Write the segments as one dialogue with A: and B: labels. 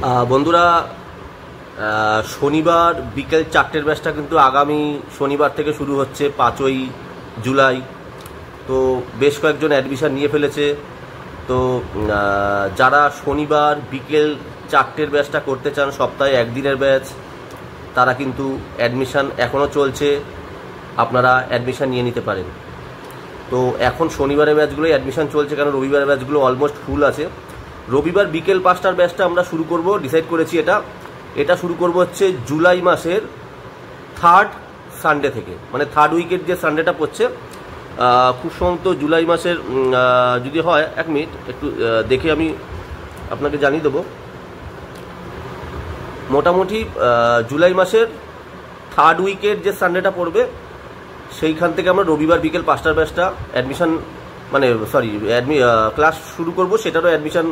A: বন্ধুরা, শনিবার বিকেল 4টের ব্যাচটা কিন্তু আগামী শনিবার থেকে শুরু হচ্ছে 5ই জুলাই। তো বেশ কয়েকজন অ্যাডমিশান নিয়ে ফেলেছে। তো যারা শনিবার বিকেল 4টের ব্যাচটা করতে চান, সপ্তাহে একদিনের ব্যাচ, তারা কিন্তু অ্যাডমিশান এখনও চলছে, আপনারা অ্যাডমিশান নিয়ে নিতে পারেন। তো এখন শনিবারের ব্যাচগুলোই অ্যাডমিশান চলছে, কারণ রবিবারের ব্যাচগুলো অলমোস্ট ফুল আছে। রবিবার বিকেল 5টার ব্যাচটা আমরা শুরু করব, ডিসাইড করেছি। এটা শুরু করব হচ্ছে জুলাই মাসের 3rd সানডে থেকে, মানে 3rd উইকের যে সানডেটা পড়ছে, খুব সম্ভবত জুলাই মাসের, যদি হয় 1 মিনিট একটু দেখে আমি আপনাকে জানিয়ে দেবো। মোটামুটি জুলাই মাসের 3rd উইকের যে সানডেটা পড়বে, সেইখান থেকে আমরা রবিবার বিকেল 5টার ব্যাচটা অ্যাডমিশান, মানে ক্লাস শুরু করব। সেটারও অ্যাডমিশান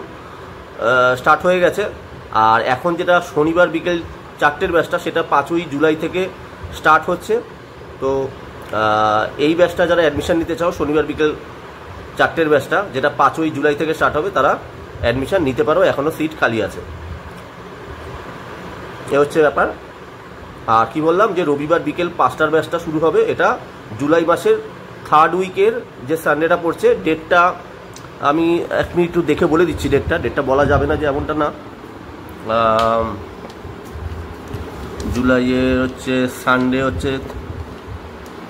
A: স্টার্ট হয়ে গেছে। আর এখন যেটা শনিবার বিকেল 4টের ব্যাচটা, সেটা 5ই জুলাই থেকে স্টার্ট হচ্ছে। তো এই ব্যাচটা যারা অ্যাডমিশান নিতে চাও, শনিবার বিকেল 4টের ব্যাচটা যেটা 5ই জুলাই থেকে স্টার্ট হবে, তারা অ্যাডমিশান নিতে পারো, এখনও সিট খালি আছে। এ হচ্ছে ব্যাপার। আর কি বললাম, যে রবিবার বিকেল 5টার ব্যাচটা শুরু হবে, এটা জুলাই মাসের 3rd উইকের যে সানডেটা পড়ছে। ডেটটা আমি 1 মিনিট একটু দেখে বলে দিচ্ছি। ডেটটা বলা যাবে না, যে এমনটা না। জুলাইয়ের হচ্ছে সানডে হচ্ছে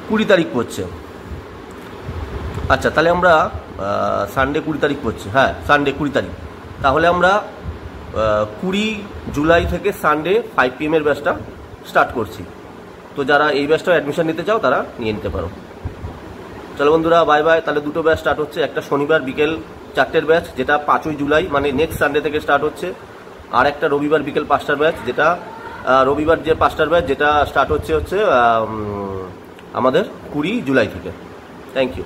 A: 20 তারিখ পড়ছে। আচ্ছা, তাহলে আমরা সানডে 20 তারিখ পড়ছে, হ্যাঁ সানডে 20 তারিখ। তাহলে আমরা 20 জুলাই থেকে সানডে 5 PM এর ব্যাচটা স্টার্ট করছি। তো যারা এই ব্যাচটা অ্যাডমিশন নিতে চাও, তারা নিয়ে নিতে পারো। চলো বন্ধুরা, বাই বাই। তাহলে দুটো ব্যাচ স্টার্ট হচ্ছে, একটা শনিবার বিকেল 4টের ব্যাচ, যেটা 5ই জুলাই মানে নেক্সট সানডে থেকে স্টার্ট হচ্ছে। আর একটা রবিবার বিকেল 5টার ব্যাচ, যেটা রবিবার যে 5টার ব্যাচ, যেটা স্টার্ট হচ্ছে আমাদের 20 জুলাই থেকে। Thank you.